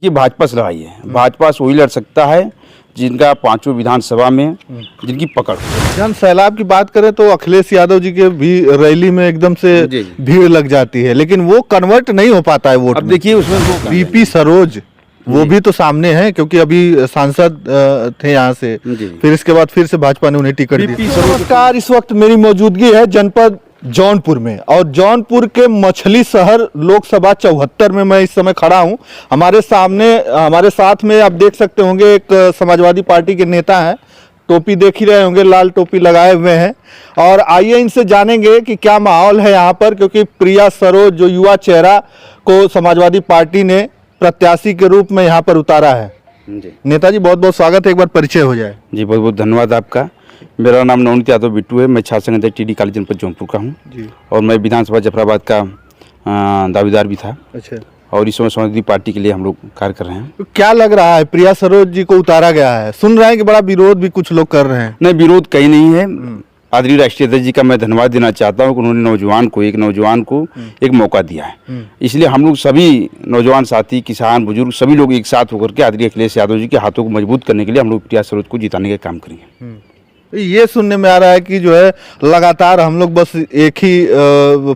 कि भाजपा से लड़ाई है। भाजपा से वही लड़ सकता है जिनका पांचों विधानसभा में जिनकी पकड़ हो। जन सैलाब की बात करें तो अखिलेश यादव जी के भी रैली में एकदम से भीड़ लग जाती है, लेकिन वो कन्वर्ट नहीं हो पाता है वोट। अब देखिए उसमें बीपी सरोज वो भी तो सामने है, क्योंकि अभी सांसद थे यहाँ से, फिर इसके बाद फिर से भाजपा ने उन्हें टिकट दी। नमस्कार, इस वक्त मेरी मौजूदगी है जनपद जौनपुर में, और जौनपुर के मछली शहर लोकसभा 74 में मैं इस समय खड़ा हूं। हमारे साथ में आप देख सकते होंगे एक समाजवादी पार्टी के नेता हैं, टोपी देख ही रहे होंगे, लाल टोपी लगाए हुए हैं। और आइए इनसे जानेंगे कि क्या माहौल है यहाँ पर, क्योंकि प्रिया सरोज जो युवा चेहरा को समाजवादी पार्टी ने प्रत्याशी के रूप में यहाँ पर उतारा है। नेताजी बहुत बहुत स्वागत है, एक बार परिचय हो जाए। जी बहुत बहुत धन्यवाद आपका। मेरा नाम नवनीत यादव बिट्टू है, मैं छात्र संगठन टीडी कॉलेज जनपद जौनपुर का हूँ और मैं विधानसभा जफराबाद का दावेदार भी था। अच्छा। और इस समय समाजवादी पार्टी के लिए हम लोग कार्य कर रहे हैं। तो क्या लग रहा है, प्रिया सरोज जी को उतारा गया है, सुन रहे हैं कि बड़ा विरोध भी कुछ लोग कर रहे हैं? नहीं, विरोध कहीं नहीं है। आदरणीय राष्ट्रीय अध्यक्ष जी का मैं धन्यवाद देना चाहता हूँ कि उन्होंने एक नौजवान को एक मौका दिया है। इसलिए हम लोग सभी नौजवान साथी, किसान, बुजुर्ग सभी लोग एक साथ होकर के आदरणीय अखिलेश यादव जी के हाथों को मजबूत करने के लिए हम लोग प्रिया सरोज को जिताने का काम करेंगे। ये सुनने में आ रहा है कि जो है लगातार हम लोग बस एक ही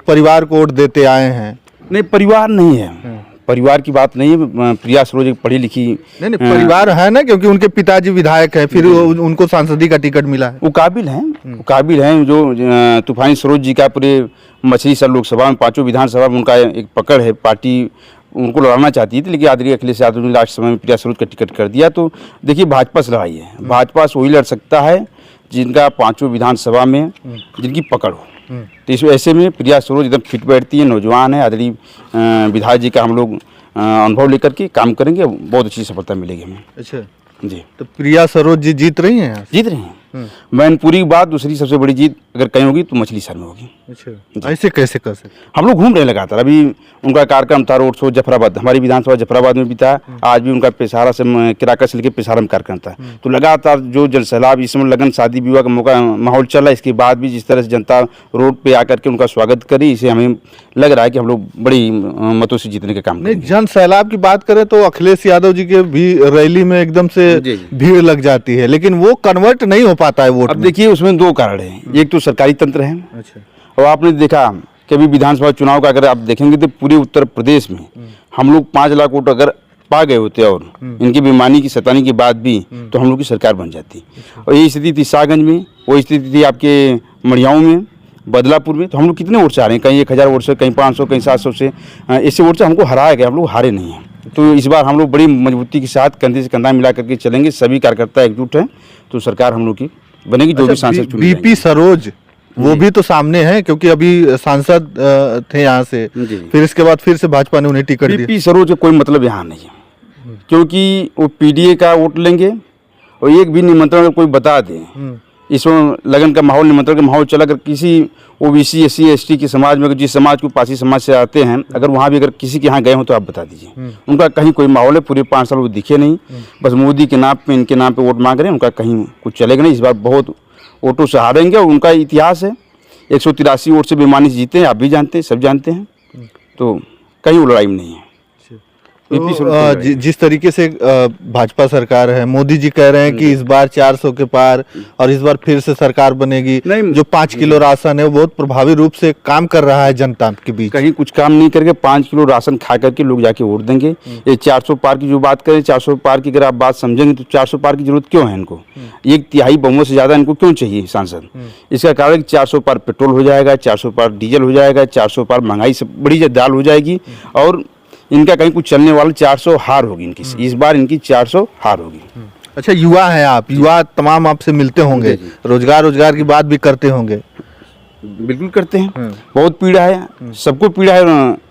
परिवार को वोट देते आए हैं। नहीं, परिवार नहीं है, परिवार की बात नहीं है। प्रिया सरोज एक पढ़ी लिखी नहीं परिवार है ना, क्योंकि उनके पिताजी विधायक हैं, फिर उनको सांसदी का टिकट मिला है। वो काबिल हैं जो तूफानी सरोज जी का पूरे मछली शहर लोकसभा में पांचों विधानसभा में उनका एक पकड़ है। पार्टी उनको लड़ाना चाहती थी, लेकिन आदरणीय अखिलेश यादव ने लास्ट समय में प्रिया सरोज का टिकट कर दिया। तो देखिए भाजपा से लड़ाई है। भाजपा से वही लड़ सकता है जिनका पांचों विधानसभा में जिनकी पकड़ हो। तो इस ऐसे में प्रिया सरोज एकदम फिट बैठती है, नौजवान है। आदरणीय विधायक जी का हम लोग अनुभव लेकर के काम करेंगे, बहुत अच्छी सफलता मिलेगी हमें। अच्छा जी। तो प्रिया सरोज जी जीत रही हैं? जीत रही हैं। मैनपुरी के बाद दूसरी सबसे बड़ी जीत अगर कहीं होगी तो मछली शहर में होगी। अच्छा, ऐसे कैसे कर सकते? हम लोग घूम रहे लगातार। अभी उनका कार्यक्रम था रोड शो जफराबाद, हमारी विधानसभा जफराबाद में भी था। आज भी उनका पेशारा से किराका से लेकर पेशारा में कार्यक्रम था। तो लगातार जो जल सैलाब, इस समय लगन शादी विवाह का मौका माहौल चला, इसके बाद भी जिस तरह से जनता रोड पे आकर के उनका स्वागत करी, इसे हमें लग रहा है कि हम लोग बड़ी मतों से जीतने का काम नहीं। जन सैलाब की बात करें तो अखिलेश यादव जी के भी रैली में एकदम से भीड़ लग जाती है, लेकिन वो कन्वर्ट नहीं हो पाता है वोट। अब देखिए उसमें दो कारण हैं, एक तो सरकारी तंत्र है। अच्छा। और आपने देखा कि अभी विधानसभा चुनाव का अगर आप देखेंगे तो पूरे उत्तर प्रदेश में हम लोग 5 लाख वोट अगर पा गए होते और इनकी बेईमानी की सतानी के बाद भी, तो हम लोग की सरकार बन जाती। और यही स्थिति थी सागंज में, वही स्थिति थी आपके मढ़ियाओं में, बदलापुर में। तो हम लोग कितने वोट से आ रहे हैं, कहीं 1000 वोट से, कहीं 500, कहीं 700 से, ऐसे वोट से हमको हराया गया। हम लोग हारे नहीं हैं। तो इस बार हम लोग बड़ी मजबूती के साथ कंधे से कंधा मिला करके चलेंगे, सभी कार्यकर्ता एकजुट हैं, तो सरकार हम लोग की बनेगी। जो भी सांसद चुने बीपी सरोज वो भी तो सामने है, क्योंकि अभी सांसद थे यहाँ से, फिर इसके बाद फिर से भाजपा ने उन्हें टिकट दिया। बीपी सरोज का कोई मतलब यहाँ नहीं है, क्योंकि वो पीडीए का वोट लेंगे और एक भी निमंत्रण अगर कोई बता दे, इसमें लगन का माहौल, निमंत्रण का माहौल चला, अगर किसी ओबीसी, एससी, एसटी के समाज में, जिस समाज को पासी समाज से आते हैं, अगर वहाँ भी अगर किसी के यहाँ गए हो तो आप बता दीजिए। उनका कहीं कोई माहौल है, पूरे 5 साल वो दिखे नहीं, बस मोदी के नाम पे, इनके नाम पे वोट मांग रहे हैं। उनका कहीं कुछ चलेगा नहीं। इस बार बहुत वोटों से हारेंगे और उनका इतिहास है, 183 वोट से बेईमानी से जीते हैं, आप भी जानते हैं, सब जानते हैं। तो कहीं वो लड़ाई में नहीं है। तो जिस तरीके से भाजपा सरकार है, मोदी जी कह रहे हैं कि इस बार 400 के पार और इस बार फिर से सरकार बनेगी। जो 5 किलो राशन है वो बहुत प्रभावी रूप से काम कर रहा है जनता के बीच। कहीं कुछ काम नहीं करके 5 किलो राशन खा करके लोग जाके वोट देंगे। ये 400 पार की जो बात करें, 400 पार की अगर आप बात समझेंगे तो 400 पार की जरूरत क्यों है इनको? 1/3 बहुमत से ज्यादा इनको क्यों चाहिए सांसद? इसका कारण 400 पार पेट्रोल हो जाएगा, 400 पार डीजल हो जाएगा, 400 पार महंगाई से बड़ी दाल हो जाएगी और इनका कहीं कुछ चलने वाला 400 हार होगी इनकी। इस बार इनकी 400 हार होगी। अच्छा, युवा है आप, युवा तमाम आपसे मिलते होंगे, रोजगार की बात भी करते होंगे। बिल्कुल करते हैं। बहुत पीड़ा है, सबको पीड़ा है,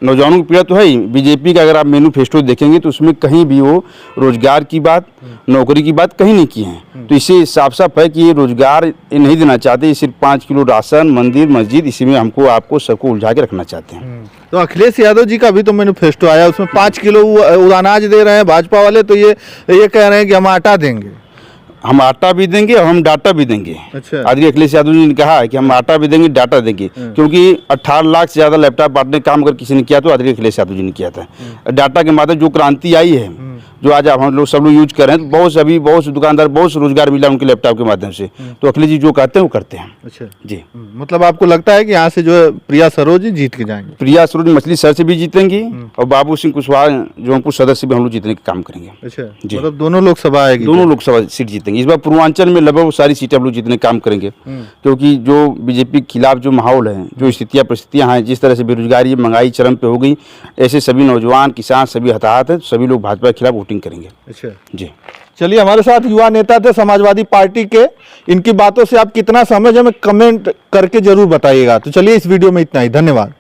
नौजवानों की पीड़ा तो है ही। बीजेपी का अगर आप मैनिफेस्टो देखेंगे तो उसमें कहीं भी वो रोजगार की बात, नौकरी की बात कहीं नहीं की है। तो इससे साफ साफ है कि ये रोजगार नहीं देना चाहते, सिर्फ 5 किलो राशन, मंदिर, मस्जिद, इसी में हमको आपको सबको उलझा के रखना चाहते हैं। तो अखिलेश यादव जी का भी तो मैनिफेस्टो आया, उसमें 5 किलो अनाज दे रहे हैं भाजपा वाले, तो ये कह रहे हैं कि हम आटा देंगे, हम आटा भी देंगे और हम डाटा भी देंगे। अच्छा। आदरणीय अखिलेश यादव जी ने कहा है कि हम आटा भी देंगे, डाटा देंगे, क्योंकि 18 लाख से ज्यादा लैपटॉप बांटने का काम अगर किसी ने किया तो आदरणीय अखिलेश यादव जी ने किया था। डाटा के माध्यम जो क्रांति आई है जो आज आप हम लोग सब लोग यूज कर रहे हैं, तो बहुत से दुकानदार, बहुत से रोजगार मिला उनके लैपटॉप के माध्यम से। तो अखिलेश जी जो कहते हैं वो करते हैं। अच्छा जी, मतलब आपको लगता है कि यहाँ से जो है प्रिया सरोज जी जीत के जाएंगे? प्रिया सरोज मछली शहर से भी जीतेंगी और बाबू सिंह कुशवाहा जौनपुर सदर से भी हम लोग जीतने का काम करेंगे। अच्छा, जी। मतलब दोनों लोकसभा आएगी? दोनों लोकसभा सीट जीतेंगे इस बार। पूर्वांचल में लगभग सारी सीटें हम लोग जीतने का काम करेंगे, क्योंकि जो बीजेपी के खिलाफ जो माहौल है, जो स्थितियाँ परिस्थितियाँ हैं, जिस तरह से बेरोजगारी महंगाई चरम पे हो गई, ऐसे सभी नौजवान किसान सभी हताहत हैं, सभी लोग भाजपा के खिलाफ वोटिंग करेंगे। अच्छा जी। चलिए, हमारे साथ युवा नेता थे समाजवादी पार्टी के। इनकी बातों से आप कितना समझ हमें कमेंट करके जरूर बताइएगा। तो चलिए, इस वीडियो में इतना ही। धन्यवाद।